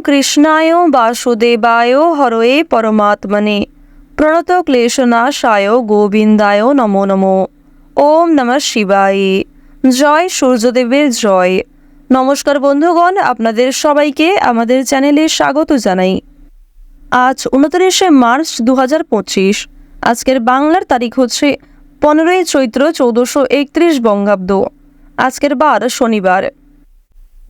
কৃষ্ণায় বাসুদেবায় হরয়ে পরমাত্মনে প্রণত ক্লেশনাশায় গোবিন্দায় নমো নমো। ওম নমঃ শিবায়। জয় সূর্যদেবের জয়। নমস্কার বন্ধুগণ, আপনাদের সবাইকে আমাদের চ্যানেলে স্বাগত জানাই। আজ 29শে মার্চ 2025। আজকের বাংলার তারিখ হচ্ছে 15ই চৈত্র 1431 বঙ্গাব্দ। আজকের বার শনিবার।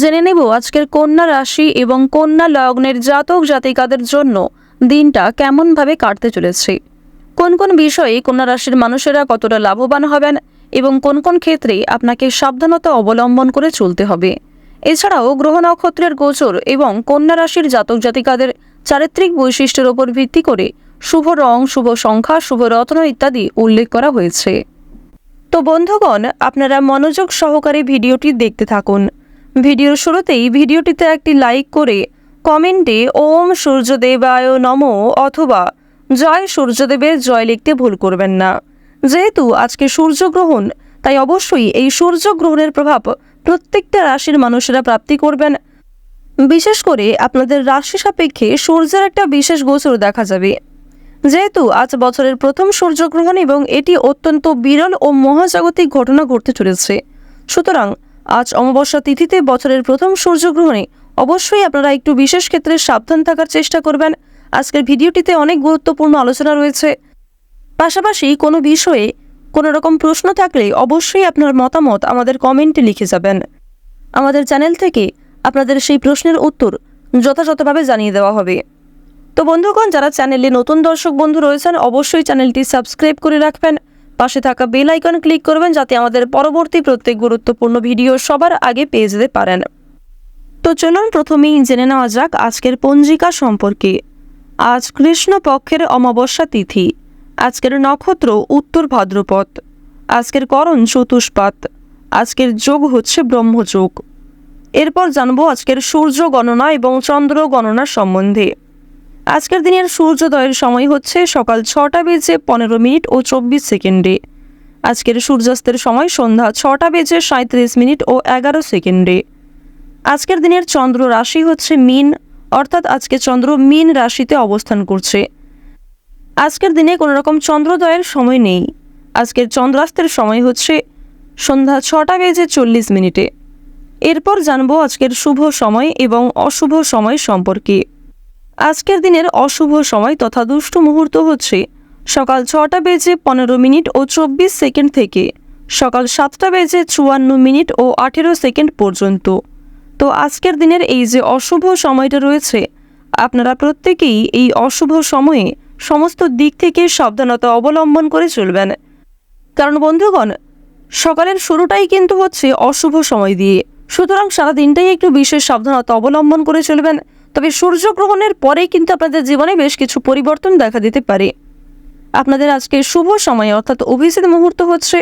জেনে নেব আজকের কন্যা রাশি এবং কন্যা লগ্নের জাতক জাতিকাদের জন্য দিনটা কেমনভাবে কাটতে চলেছে, কোন কোন বিষয়ে কন্যা রাশির মানুষেরা কতটা লাভবান হবেন এবং কোন কোন ক্ষেত্রে আপনাকে সাবধানতা অবলম্বন করে চলতে হবে। এছাড়াও গ্রহ নক্ষত্রের গোচর এবং কন্যা রাশির জাতক জাতিকাদের চারিত্রিক বৈশিষ্ট্যের উপর ভিত্তি করে শুভ রং, শুভ সংখ্যা, শুভ রত্ন ইত্যাদি উল্লেখ করা হয়েছে। তো বন্ধুগণ, আপনারা মনোযোগ সহকারে ভিডিওটি দেখতে থাকুন। ভিডিওর শুরুতেই ভিডিওটিতে একটি লাইক করে কমেন্টে ওম সূর্যদেবায় নমঃ অথবা জয় সূর্যদেবের জয় লিখতে ভুল করবেন না। যেহেতু আজকে সূর্যগ্রহণ, তাই অবশ্যই এই সূর্যগ্রহণের প্রভাব প্রত্যেকটা রাশির মানুষেরা প্রাপ্তি করবেন। বিশেষ করে আপনাদের রাশি সাপেক্ষে সূর্যের একটা বিশেষ গোচর দেখা যাবে। যেহেতু আজ বছরের প্রথম সূর্যগ্রহণ এবং এটি অত্যন্ত বিরল ও মহাজাগতিক ঘটনা ঘটতে চলেছে, সুতরাং আজ অমাবস্যা তিথিতে বছরের প্রথম সূর্যগ্রহণে অবশ্যই আপনারা একটু বিশেষ ক্ষেত্রে সাবধান থাকার চেষ্টা করবেন। আজকের ভিডিওটিতে অনেক গুরুত্বপূর্ণ আলোচনা রয়েছে। পাশাপাশি কোনো বিষয়ে কোনো রকম প্রশ্ন থাকলে অবশ্যই আপনার মতামত আমাদের কমেন্টে লিখে যাবেন। আমাদের চ্যানেল থেকে আপনাদের সেই প্রশ্নের উত্তর যথাযথভাবে জানিয়ে দেওয়া হবে। তো বন্ধুগণ, যারা চ্যানেলে নতুন দর্শক বন্ধু রয়েছেন অবশ্যই চ্যানেলটি সাবস্ক্রাইব করে রাখবেন। পাশে থাকা বেল আইকন ক্লিক করবেন যাতে আমাদের পরবর্তী প্রত্যেক গুরুত্বপূর্ণ ভিডিও সবার আগে পেয়ে যেতে পারেন। তো চলুন প্রথমেই জেনে নেওয়া যাক আজকের পঞ্জিকা সম্পর্কে। আজ কৃষ্ণ পক্ষের অমাবস্যা তিথি। আজকের নক্ষত্র উত্তর ভাদ্রপদ। আজকের করণ চতুষ্পাত। আজকের যোগ হচ্ছে ব্রহ্মযোগ। এরপর জানবো আজকের সূর্য গণনা এবং চন্দ্র গণনার সম্বন্ধে। আজকের দিনের সূর্যোদয়ের সময় হচ্ছে সকাল 6:15 ও 24 সেকেন্ডে। আজকের সূর্যাস্তের সময় সন্ধ্যা 6:37 ও 11 সেকেন্ডে। আজকের দিনের চন্দ্র রাশি হচ্ছে মীন, অর্থাৎ আজকে চন্দ্র মীন রাশিতে অবস্থান করছে। আজকের দিনে কোনো রকম চন্দ্রোদয়ের সময় নেই। আজকের চন্দ্রাস্তের সময় হচ্ছে সন্ধ্যা 6:40। এরপর জানবো আজকের শুভ সময় এবং অশুভ সময় সম্পর্কে। আজকের দিনের অশুভ সময় তথা দুষ্ট মুহূর্ত হচ্ছে সকাল 6:15 ও 24 সেকেন্ড থেকে সকাল 7:54 ও 18 সেকেন্ড পর্যন্ত। তো আজকের দিনের এই যে অশুভ সময়টা রয়েছে, আপনারা প্রত্যেকেই এই অশুভ সময়ে সমস্ত দিক থেকে সাবধানতা অবলম্বন করে চলবেন। কারণ বন্ধুগণ, সকালের শুরুটাই কিন্তু হচ্ছে অশুভ সময় দিয়ে, সুতরাং সারা দিনটাই একটু বিশেষ সাবধানতা অবলম্বন করে চলবেন। তবে সূর্যগ্রহণের পরেই কিন্তু আপনাদের জীবনে বেশ কিছু পরিবর্তন দেখা দিতে পারে। আপনাদের আজকে শুভ সময় অর্থাৎ অভিজিৎ মুহূর্ত হচ্ছে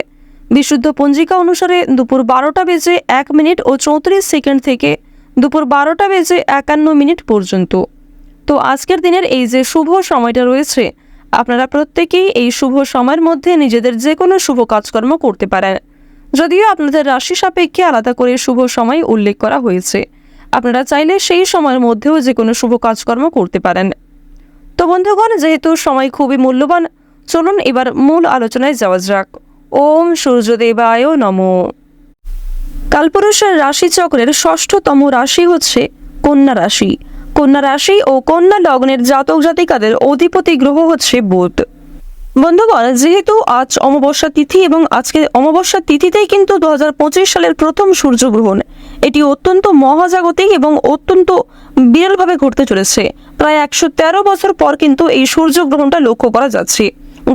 বিশুদ্ধ পঞ্জিকা অনুসারে দুপুর 12:01 ও 34 সেকেন্ড থেকে দুপুর 12:51 পর্যন্ত। তো আজকের দিনের এই যে শুভ সময়টা রয়েছে, আপনারা প্রত্যেকেই এই শুভ সময়ের মধ্যে নিজেদের যে কোনো শুভ কাজকর্ম করতে পারেন। যদিও আপনাদের রাশি সাপেক্ষে আলাদা করে শুভ সময় উল্লেখ করা হয়েছে, আপনারা চাইলে সেই সময়ের মধ্যেও যে কোনো শুভ কাজকর্ম করতে পারেন। তো বন্ধুগণ, যেহেতু সময় খুবই মূল্যবান, চলুন এবার মূল আলোচনায় যাওয়া যাক। ওম সূর্যদেবায় নমঃ। কালপুরুষের রাশিচক্রের ষষ্ঠতম রাশি হচ্ছে কন্যা রাশি। কন্যা রাশি ও কন্যা লগ্নের জাতক জাতিকাদের অধিপতি গ্রহ হচ্ছে বুধ। বন্ধুগণ, যেহেতু আজ অমাবস্যা তিথি এবং আজকে অমাবস্যা তিথিতেই কিন্তু 2025 সালের প্রথম সূর্যগ্রহণ, এটি অত্যন্ত মহাজাগতিক এবং অত্যন্ত বিরলভাবে ঘটতে চলেছে। প্রায় 113 বছর পর কিন্তু এই সূর্যগ্রহণটা লক্ষ্য করা যাচ্ছে।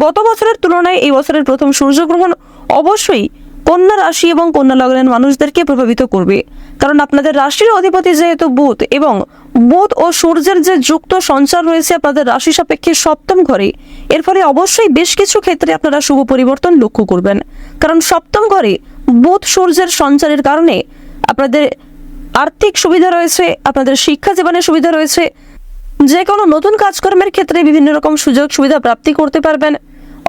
গত বছরের তুলনায় এই বছরের প্রথম সূর্যগ্রহণ অবশ্যই কন্যা রাশি এবং কন্যা লগ্নের মানুষদেরকে প্রভাবিত করবে। কারণ আপনাদের রাশির অধিপতি যেহেতু বুধ, এবং বুধ ও সূর্যের যে যুক্ত সঞ্চার রয়েছে আপনাদের রাশি সাপেক্ষে সপ্তম ঘরে, এর ফলে অবশ্যই বেশ কিছু ক্ষেত্রে আপনারা শুভ পরিবর্তন লক্ষ্য করবেন। কারণ সপ্তম ঘরে বুধ সূর্যের সঞ্চারের কারণে আপনাদের আর্থিক সুবিধা রয়েছে, আপনাদের শিক্ষা জীবনের সুবিধা রয়েছে, যে কোনো নতুন কাজকর্মের ক্ষেত্রে বিভিন্ন রকম সুযোগ সুবিধা প্রাপ্তি করতে পারবেন।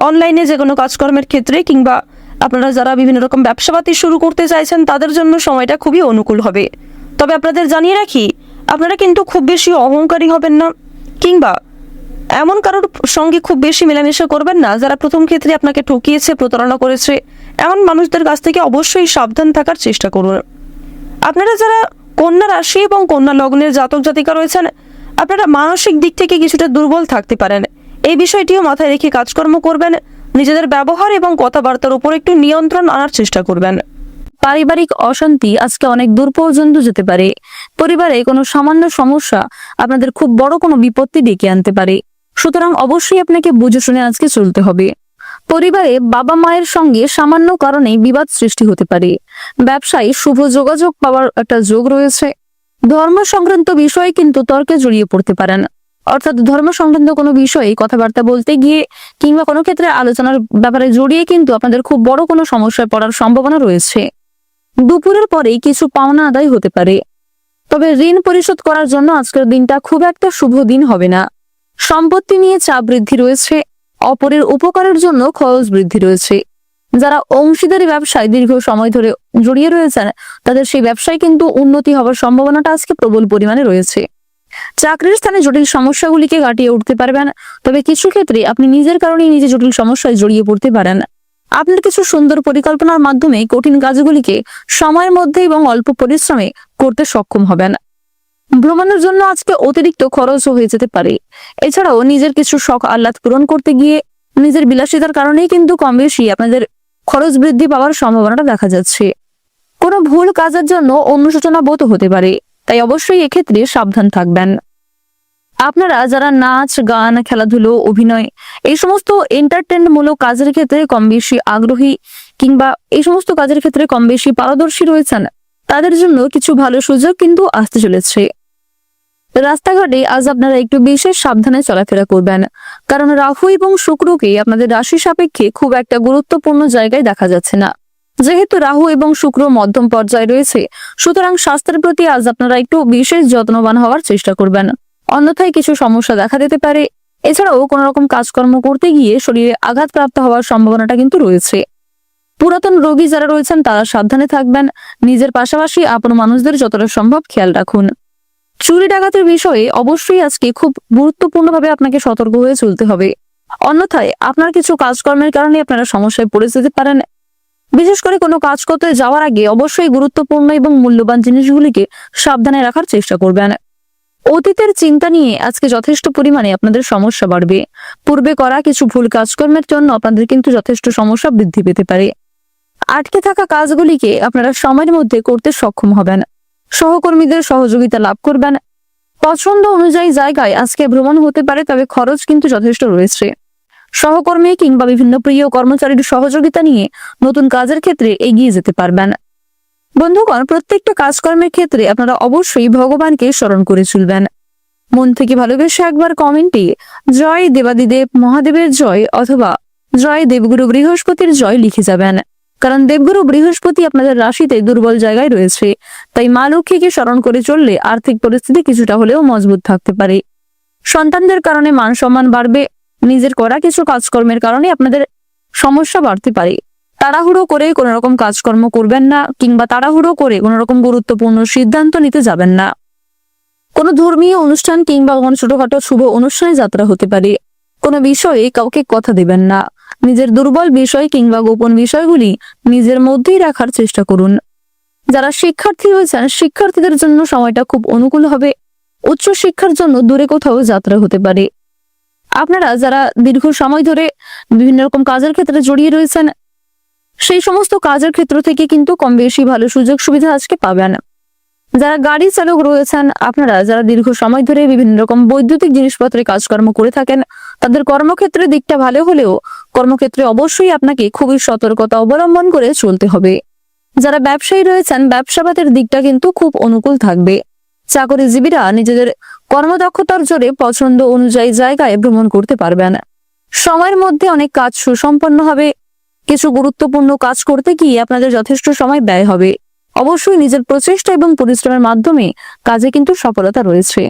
অনলাইনে যে কোনো কাজকর্মের ক্ষেত্রে কিংবা আপনারা যারা বিভিন্ন রকম ব্যবসাপাতি শুরু করতে চাইছেন তাদের জন্য সময়টা খুবই অনুকূল হবে। তবে আপনাদের জানিয়ে রাখি, আপনারা কিন্তু খুব বেশি অহংকারী হবেন না, কিংবা এমন কারোর সঙ্গে খুব বেশি মেলামেশা করবেন না যারা প্রথম ক্ষেত্রে আপনাকে ঠকিয়েছে, প্রতারণা করেছে। এমন মানুষদের কাছ থেকে অবশ্যই সাবধান থাকার চেষ্টা করুন। আপনারা যারা কন্যা রাশি এবং কন্যা লগ্নের জাতক জাতিকা রয়েছেন, আপনারা মানসিক দিক থেকে কিছুটা দুর্বল থাকতে পারেন। এই বিষয়টিও মাথায় রেখে কাজকর্ম করবেন। নিজেদের ব্যবহার এবং কথাবার্তার উপর একটু নিয়ন্ত্রণ আনার চেষ্টা করবেন। পারিবারিক অশান্তি আজকে অনেক দূর পর্যন্ত যেতে পারে। পরিবারে কোনো সামান্য সমস্যা আপনাদের খুব বড় কোনো বিপত্তি ডেকে আনতে পারে। সুতরাং অবশ্যই আপনাকে বুঝে শুনে আজকে চলতে হবে। পরিবারে বাবা মায়ের সঙ্গে সামান্য কারণে বিবাদ সৃষ্টি হতে পারে। ব্যবসায় শুভ যোগাযোগ পাওয়ার একটা যোগ রয়েছে। ধর্ম সংক্রান্ত বিষয়ে কিন্তু তর্কে জড়িয়ে পড়তে পারেন, অর্থাৎ ধর্ম সংক্রান্ত কোনো বিষয়ে কথাবার্তা বলতে গিয়ে কিংবা কোনো ক্ষেত্রে আলোচনার ব্যাপারে জড়িয়ে কিন্তু আপনাদের খুব বড় কোনো সমস্যায় পড়ার সম্ভাবনা রয়েছে। দুপুরের পরেই কিছু পাওনা আদায় হতে পারে, তবে ঋণ পরিশোধ করার জন্য আজকের দিনটা খুব একটা শুভ দিন হবে না। সম্পত্তি নিয়ে চাপ বৃদ্ধি রয়েছে। অপরের উপকারের জন্য খরচ বৃদ্ধি রয়েছে। যারা অংশীদারি ব্যবসায় দীর্ঘ সময় ধরে জড়িয়ে রয়েছেন, তাদের সেই ব্যবসায় কিন্তু উন্নতি হওয়ার সম্ভাবনাটা আজকে প্রবল পরিমাণে রয়েছে। চাকরির স্থানে জটিল সমস্যাগুলিকে কাটিয়ে উঠতে পারবেন, তবে কিছু ক্ষেত্রে আপনি নিজের কারণেই নিজে জটিল সমস্যায় জড়িয়ে পড়তে পারেন। আপনার কিছু সুন্দর পরিকল্পনার মাধ্যমে কঠিন কাজগুলিকে সময়ের মধ্যে এবং অল্প পরিশ্রমে করতে সক্ষম হবেন। ভ্রমণের জন্য আজকে অতিরিক্ত খরচও হয়ে যেতে পারে। এছাড়াও নিজের কিছু শখ আহ্লাদ পূরণ করতে গিয়ে নিজের বিলাসিতার কারণেই কিন্তু কম বেশি আপনাদের খরচ বৃদ্ধি পাওয়ার সম্ভাবনাটা দেখা যাচ্ছে। কোনো ভুল কাজের জন্য অনুশোচনা বোধ হতে পারে, তাই অবশ্যই এক্ষেত্রে সাবধান থাকবেন। আপনারা যারা নাচ, গান, খেলাধুলো, অভিনয় এই সমস্ত এন্টারটেনমূলক কাজের ক্ষেত্রে কম বেশি আগ্রহী কিংবা এই সমস্ত কাজের ক্ষেত্রে কম বেশি পারদর্শী রয়েছেন, তাদের জন্য কিছু ভালো সুযোগ কিন্তু আসতে চলেছে। রাস্তাঘাটে আজ আপনারা একটু বিশেষ সাবধানে চলাফেরা করবেন, কারণ রাহু এবং শুক্রকে আপনাদের রাশি সাপেক্ষে খুব একটা গুরুত্বপূর্ণ জায়গায় দেখা যাচ্ছে না। যেহেতু রাহু এবং শুক্র মধ্যম পর্যায়ে রয়েছে, সুতরাং স্বাস্থ্যের প্রতি আজ আপনারা একটু বিশেষ যত্নবান হওয়ার চেষ্টা করবেন, অন্যথায় কিছু সমস্যা দেখা দিতে পারে। এছাড়াও কোন রকম কাজকর্ম করতে গিয়ে শরীরে আঘাতপ্রাপ্ত হওয়ার সম্ভাবনাটা কিন্তু রয়েছে। পুরাতন রোগী যারা রয়েছেন তারা সাবধানে থাকবেন। নিজের পাশাপাশি আপন মানুষদের যতটা সম্ভব খেয়াল রাখুন। চুরি ডাকাতের বিষয়ে অবশ্যই আজকে খুব গুরুত্বপূর্ণভাবে আপনাকে সতর্ক হয়ে চলতে হবে, অন্যথায় আপনার কিছু কাজকর্মের কারণে আপনারা সমস্যায় পড়ে যেতে পারেন। বিশেষ করে কোনো কাজ করতে যাওয়ার আগে অবশ্যই গুরুত্বপূর্ণ এবং মূল্যবান জিনিসগুলিকে সাবধানে রাখার চেষ্টা করবেন। অতীতের চিন্তা নিয়ে আজকে যথেষ্ট পরিমাণে আপনাদের সমস্যা বাড়বে। পূর্বে করা কিছু ভুল কাজকর্মের জন্য আপনাদের কিন্তু যথেষ্ট সমস্যা বৃদ্ধি পেতে পারে। আটকে থাকা কাজগুলিকে আপনারা সময়ের মধ্যে করতে সক্ষম হবেন। সহকর্মীদের সহযোগিতা লাভ করবেন। পছন্দ অনুযায়ী জায়গায় আজকে ভ্রমণ হতে পারে, তবে খরচ কিন্তু যথেষ্ট রয়েছে। সহকর্মী কিংবা বিভিন্ন প্রিয় কর্মচারীর সহযোগিতা নিয়ে নতুন কাজের ক্ষেত্রে এগিয়ে যেতে পারবেন। বন্ধুগণ, প্রত্যেকটা কাজকর্মের ক্ষেত্রে আপনারা অবশ্যই ভগবানকে স্মরণ করে চলবেন। মন থেকে ভালোবেসে একবার কমেন্টে জয় দেবাদিদেব মহাদেবের জয় অথবা জয় দেবগুরু বৃহস্পতির জয় লিখে যাবেন, কারণ দেবগুরু বৃহস্পতি আপনাদের রাশিতে দুর্বল জায়গায় রয়েছে। তাই মা লক্ষ্মীকে স্মরণ করে চললে আর্থিক পরিস্থিতি কিছুটা হলেও মজবুত থাকতে পারে। সন্তানদের কারণে মান সম্মান বাড়বে। নিজের করা কিছু কাজকর্মের কারণে আপনাদের সমস্যা বাড়তে পারে। তাড়াহুড়ো করে কোনো রকম কাজকর্ম করবেন না, কিংবা তাড়াহুড়ো করে কোনো রকম গুরুত্বপূর্ণ সিদ্ধান্ত নিতে যাবেন না। কোনো ধর্মীয় অনুষ্ঠান কিংবা কোনো ছোটখাটো শুভ অনুষ্ঠানে যাত্রা হতে পারে। কোনো বিষয়ে কাউকে কথা দেবেন না। নিজের দুর্বল বিষয় কিংবা গোপন বিষয়গুলি নিজের মধ্যেই রাখার চেষ্টা করুন। যারা শিক্ষার্থী রয়েছেন, শিক্ষার্থীদের জন্য সময়টা খুব অনুকূল হবে। উচ্চ শিক্ষার জন্য দূরে কোথাও যাত্রা হতে পারে। আপনারা যারা দীর্ঘ সময় ধরে বিভিন্ন রকম কাজের ক্ষেত্রে জড়িয়ে রয়েছেন, সেই সমস্ত কাজের ক্ষেত্র থেকে কিন্তু কম বেশি ভালো সুযোগ সুবিধা আজকে পাবেন। যারা গাড়ি চালক রয়েছেন, আপনারা যারা দীর্ঘ সময় ধরে বিভিন্ন রকম বৈদ্যুতিক জিনিসপত্রে কাজকর্ম করে থাকেন, তাদের কর্মক্ষেত্রের দিকটা ভালো হলেও কর্মক্ষেত্রে অবশ্যই আপনাকে খুবই সতর্কতা অবলম্বন করে চলতে হবে। যারা ব্যবসায়ী রয়েছেন, ব্যবসাবাদের দিকটা কিন্তু খুব অনুকূল থাকবে। চাকরিজীবীরা নিজেদের কর্মদক্ষতার জোরে পছন্দ অনুযায়ী জায়গায় ভ্রমণ করতে পারবেন। সময়ের মধ্যে অনেক কাজ সুসম্পন্ন হবে। কিছু গুরুত্বপূর্ণ কাজ করতে গিয়ে আপনাদের যথেষ্ট সময় ব্যয় হবে। অবশ্যই নিজের প্রচেষ্টা এবং পরিশ্রমের মাধ্যমে কাজে কিন্তু সফলতা রয়েছে।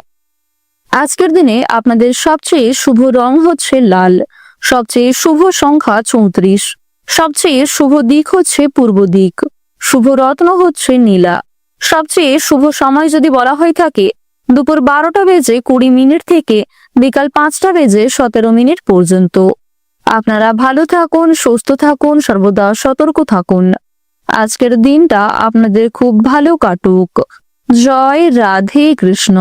আজকের দিনে আপনাদের সবচেয়ে শুভ রং হচ্ছে লাল, সবচেয়ে শুভ সংখ্যা 34, সবচেয়ে শুভ দিক হচ্ছে পূর্ব দিক, শুভ রত্ন হচ্ছে নীলা। সবচেয়ে শুভ সময় যদি বলা হয়ে থাকে দুপুর 12:20 থেকে বিকাল 5:17 পর্যন্ত। আপনারা ভালো থাকুন, সুস্থ থাকুন, সর্বদা সতর্ক থাকুন। আজকের দিনটা আপনাদের খুব ভালো কাটুক। জয় রাধে কৃষ্ণ।